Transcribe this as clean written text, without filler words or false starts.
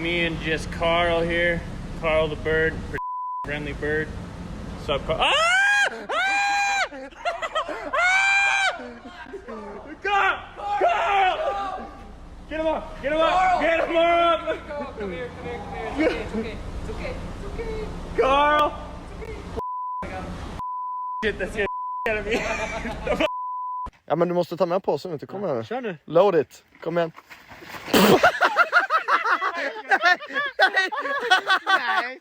me and just Carl here. Carl the bird, pretty friendly bird. What's up, Carl? Ah! Carl! Carl! Get him up! Get him up! Get him up! Come here. It's okay. Carl! Shit, that's gonna out of me. Ja, men du måste ta med påsen inte. Kom igen. Kör nu. Load it. Kom igen. Nej.